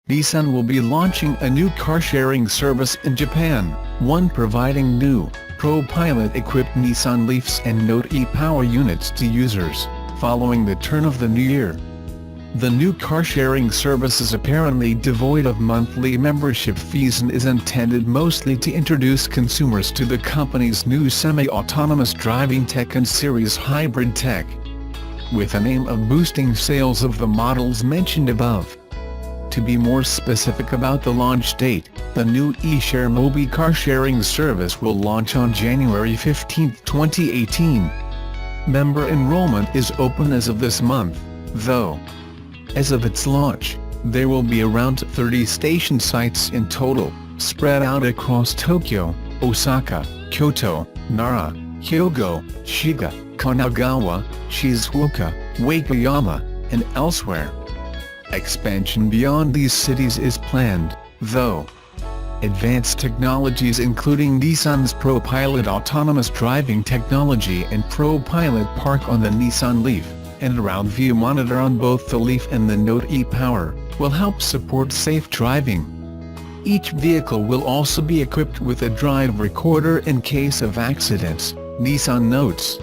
Nissan will be launching a new car-sharing service in Japan, one providing new, ProPILOT-equipped Nissan Leafs and Note e-Power units to users, following the turn of the new year. The new car-sharing service is apparently devoid of monthly membership fees and is intended mostly to introduce consumers to the company's new semi-autonomous driving tech and series hybrid tech, with an aim of boosting sales of the models mentioned above. To be more specific about the launch date, the new eShare Mobi car-sharing service will launch on January 15, 2018. Member enrollment is open as of this month, though. As of its launch, there will be around 30 station sites in total, spread out across Tokyo, Osaka, Kyoto, Nara, Hyogo, Shiga, Kanagawa, Shizuoka, Wakayama, and elsewhere. Expansion beyond these cities is planned, though. Advanced technologies including Nissan's ProPILOT autonomous driving technology and ProPILOT Park on the Nissan Leaf, and Around View monitor on both the Leaf and the Note e-Power, will help support safe driving. Each vehicle will also be equipped with a drive recorder in case of accidents, Nissan notes.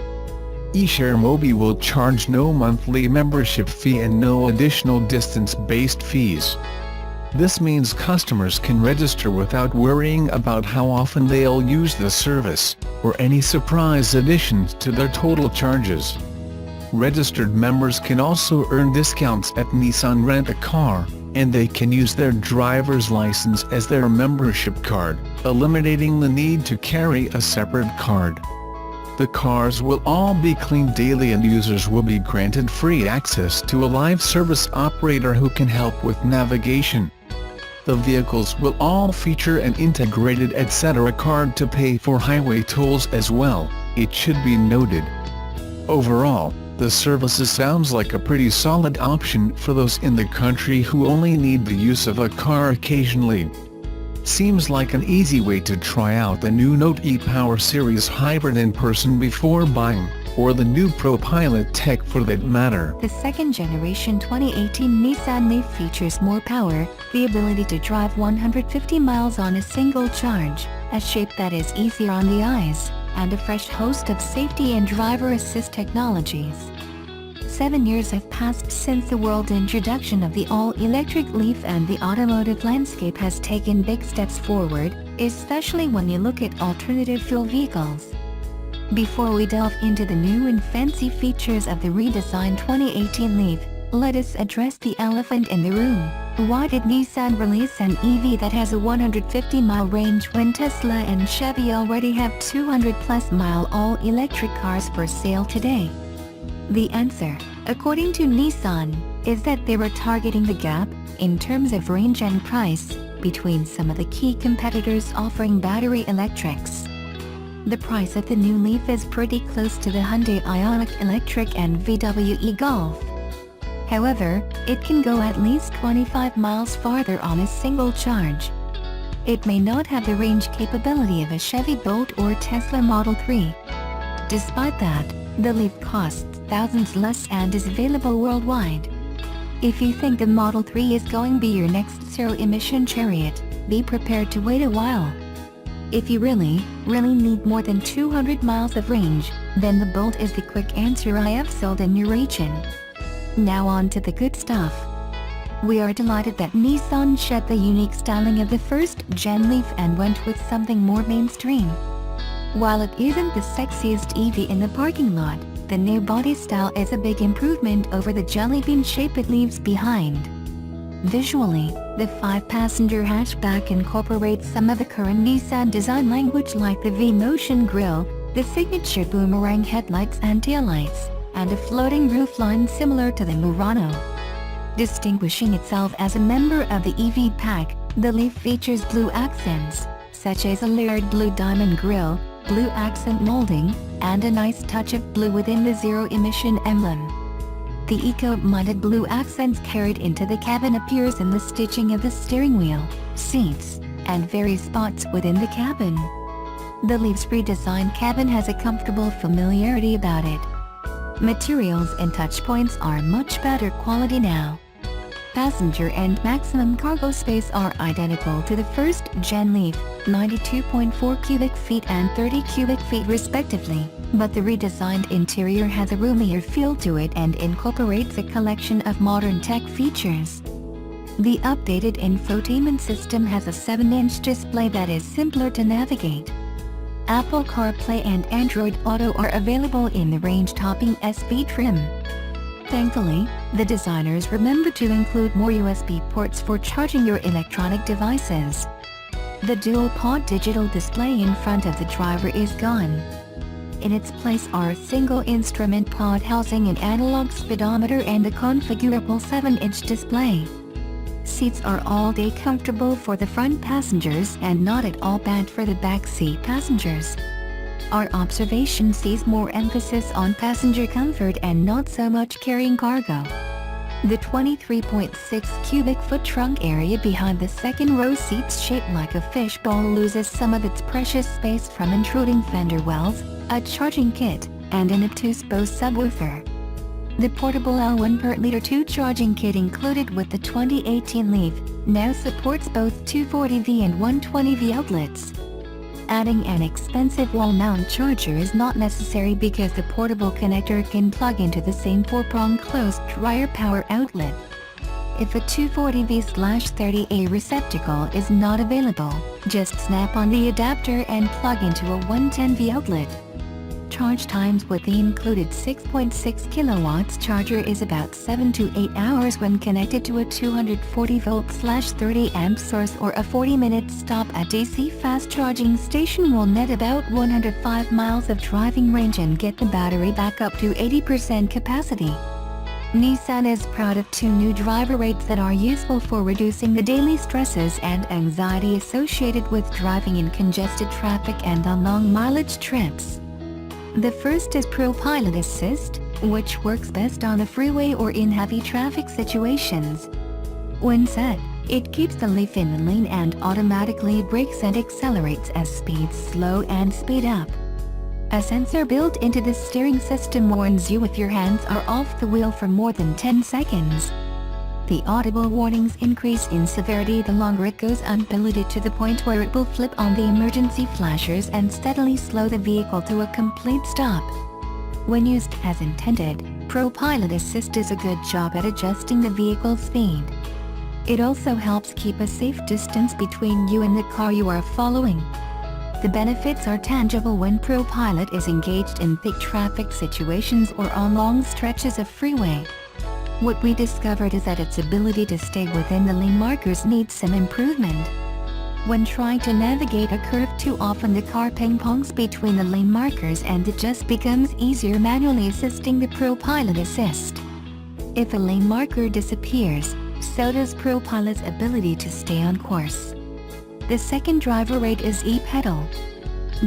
eShare Mobi will charge no monthly membership fee and no additional distance-based fees. This means customers can register without worrying about how often they'll use the service, or any surprise additions to their total charges. Registered members can also earn discounts at Nissan Rent-A-Car, and they can use their driver's license as their membership card, eliminating the need to carry a separate card. The cars will all be cleaned daily and users will be granted free access to a live service operator who can help with navigation. The vehicles will all feature an integrated etc. card to pay for highway tolls as well, it should be noted. Overall, the services sounds like a pretty solid option for those in the country who only need the use of a car occasionally. Seems like an easy way to try out the new Note e-Power series hybrid in person before buying, or the new ProPILOT tech for that matter. The second-generation 2018 Nissan Leaf features more power, the ability to drive 150 miles on a single charge, a shape that is easier on the eyes, and a fresh host of safety and driver assist technologies. 7 years have passed since the world introduction of the all-electric Leaf, and the automotive landscape has taken big steps forward, especially when you look at alternative fuel vehicles. Before we delve into the new and fancy features of the redesigned 2018 Leaf, let us address the elephant in the room. Why did Nissan release an Eevee that has a 150-mile range when Tesla and Chevy already have 200-plus mile all-electric cars for sale today? The answer, according to Nissan, is that they were targeting the gap, in terms of range and price, between some of the key competitors offering battery electrics. The price of the new Leaf is pretty close to the Hyundai Ioniq Electric and VW e-Golf. However, it can go at least 25 miles farther on a single charge. It may not have the range capability of a Chevy Bolt or Tesla Model 3. Despite that, the Leaf costs thousands less and is available worldwide. If you think the Model 3 is going to be your next zero-emission chariot, be prepared to wait a while. If you really need more than 200 miles of range, then the Bolt is the quick answer I have sold in your region. Now on to the good stuff. We are delighted that Nissan shed the unique styling of the first-gen Leaf and went with something more mainstream. While it isn't the sexiest Eevee in the parking lot, the new body style is a big improvement over the jelly bean shape it leaves behind. Visually, the 5-passenger hatchback incorporates some of the current Nissan design language like the V-Motion grille, the signature boomerang headlights and taillights, and a floating roofline similar to the Murano. Distinguishing itself as a member of the Eevee pack, the Leaf features blue accents, such as a layered blue diamond grille, blue accent molding, and a nice touch of blue within the zero-emission emblem. The eco-minded blue accents carried into the cabin appears in the stitching of the steering wheel, seats, and various spots within the cabin. The Leaf's redesigned cabin has a comfortable familiarity about it. Materials and touchpoints are much better quality now. passenger and maximum cargo space are identical to the first-gen Leaf, 92.4 cubic feet and 30 cubic feet respectively, but the redesigned interior has a roomier feel to it and incorporates a collection of modern tech features. The updated infotainment system has a 7-inch display that is simpler to navigate. Apple CarPlay and Android Auto are available in the range-topping SB trim. Thankfully, the designers remembered to include more USB ports for charging your electronic devices. The dual-pod digital display in front of the driver is gone. In its place are a single instrument pod housing an analog speedometer and a configurable 7-inch display. Seats are all-day comfortable for the front passengers and not at all bad for the backseat passengers. Our observation sees more emphasis on passenger comfort and not so much carrying cargo. The 23.6 cubic foot trunk area behind the second row seats shaped like a fishbowl loses some of its precious space from intruding fender wells, a charging kit, and an obtuse Bose subwoofer. The portable L1 per liter 2 charging kit included with the 2018 Leaf now supports both 240V and 120V outlets. Adding an expensive wall-mount charger is not necessary because the portable connector can plug into the same 4-prong closed dryer power outlet. If a 240V/30A receptacle is not available, just snap on the adapter and plug into a 110V outlet. Charge times with the included 6.6 kilowatts charger is about 7 to 8 hours when connected to a 240V/30 amp source, or a 40-minute stop at DC fast charging station will net about 105 miles of driving range and get the battery back up to 80% capacity. Nissan is proud of 2 new driver rates that are useful for reducing the daily stresses and anxiety associated with driving in congested traffic and on long mileage trips. The first is ProPILOT Assist, which works best on the freeway or in heavy traffic situations. When set, it keeps the Leaf in the lane and automatically brakes and accelerates as speeds slow and speed up. A sensor built into the steering system warns you if your hands are off the wheel for more than 10 seconds. The audible warnings increase in severity the longer it goes unpiloted, to the point where it will flip on the emergency flashers and steadily slow the vehicle to a complete stop. When used as intended, ProPILOT Assist does a good job at adjusting the vehicle's speed. It also helps keep a safe distance between you and the car you are following. The benefits are tangible when ProPILOT is engaged in thick traffic situations or on long stretches of freeway. What we discovered is that its ability to stay within the lane markers needs some improvement. When trying to navigate a curve, too often the car ping-pongs between the lane markers, and it just becomes easier manually assisting the ProPILOT Assist. If a lane marker disappears, so does ProPILOT's ability to stay on course. The second driver rate is e-pedal.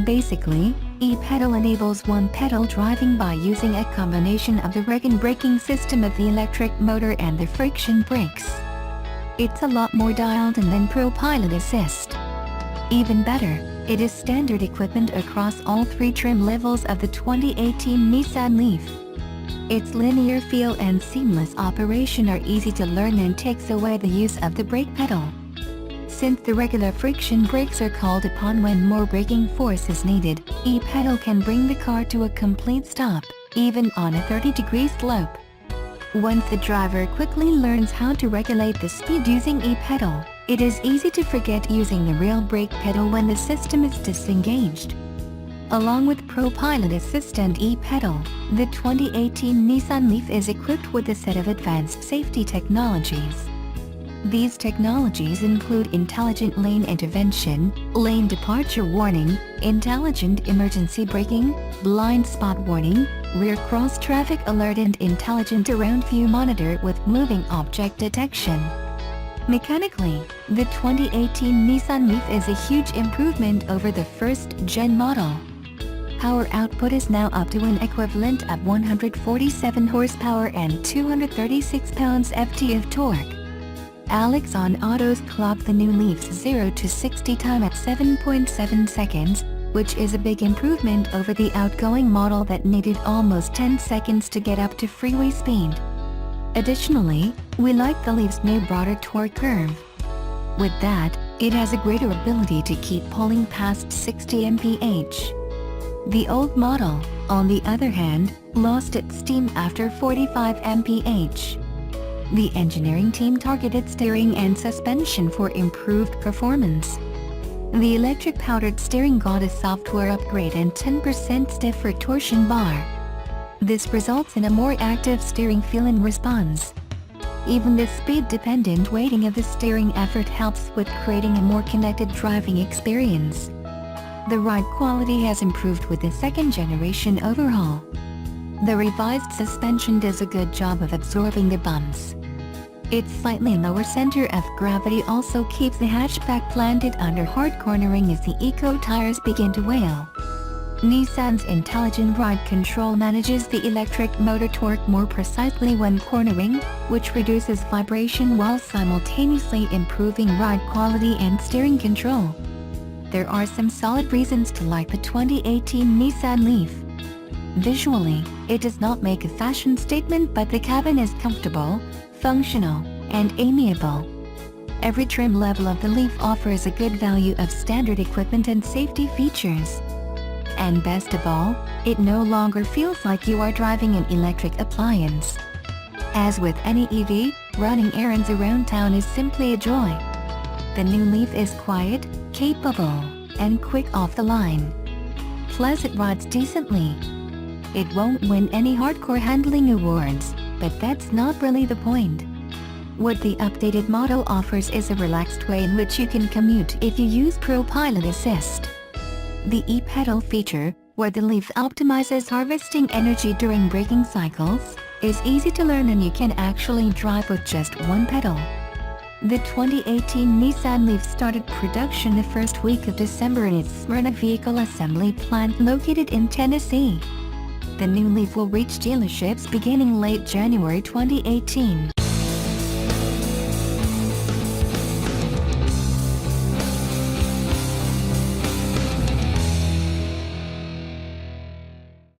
Basically, e-pedal enables one-pedal driving by using a combination of the reg and braking system of the electric motor and the friction brakes. It's a lot more dialed-in than ProPILOT Assist. Even better, it is standard equipment across all 3 trim levels of the 2018 Nissan Leaf. Its linear feel and seamless operation are easy to learn and takes away the use of the brake pedal. Since the regular friction brakes are called upon when more braking force is needed, e-pedal can bring the car to a complete stop, even on a 30-degree slope. Once the driver quickly learns how to regulate the speed using e-pedal, it is easy to forget using the real brake pedal when the system is disengaged. Along with ProPILOT Assist and e-pedal, the 2018 Nissan Leaf is equipped with a set of advanced safety technologies. These technologies include intelligent lane intervention, lane departure warning, intelligent emergency braking, blind spot warning, rear cross traffic alert, and intelligent around view monitor with moving object detection. Mechanically, the 2018 Nissan Leaf is a huge improvement over the first-gen model. Power output is now up to an equivalent of 147 horsepower and 236 pounds-ft of torque. Alex on Autos clocked the new Leaf's 0 to 60 time at 7.7 seconds, which is a big improvement over the outgoing model that needed almost 10 seconds to get up to freeway speed. Additionally, we like the Leaf's new broader torque curve. With that, it has a greater ability to keep pulling past 60 mph. The old model, on the other hand, lost its steam after 45 mph. The engineering team targeted steering and suspension for improved performance. The electric-powered steering got a software upgrade and 10% stiffer torsion bar. This results in a more active steering feel and response. Even the speed-dependent weighting of the steering effort helps with creating a more connected driving experience. The ride quality has improved with the second-generation overhaul. The revised suspension does a good job of absorbing the bumps. Its slightly lower center of gravity also keeps the hatchback planted under hard cornering as the eco tires begin to wail. Nissan's intelligent ride control manages the electric motor torque more precisely when cornering, which reduces vibration while simultaneously improving ride quality and steering control. There are some solid reasons to like the 2018 Nissan Leaf. Visually, it does not make a fashion statement, but the cabin is comfortable, functional, and amiable. Every trim level of the Leaf offers a good value of standard equipment and safety features. And best of all, it no longer feels like you are driving an electric appliance. As with any Eevee, running errands around town is simply a joy. The new Leaf is quiet, capable, and quick off the line. Plus it rides decently. It won't win any hardcore handling awards, but that's not really the point. What the updated model offers is a relaxed way in which you can commute if you use ProPILOT Assist. The e-pedal feature, where the Leaf optimizes harvesting energy during braking cycles, is easy to learn and you can actually drive with just one pedal. The 2018 Nissan Leaf started production the first week of December in its Smyrna vehicle assembly plant located in Tennessee. The new Leaf will reach dealerships beginning late January 2018.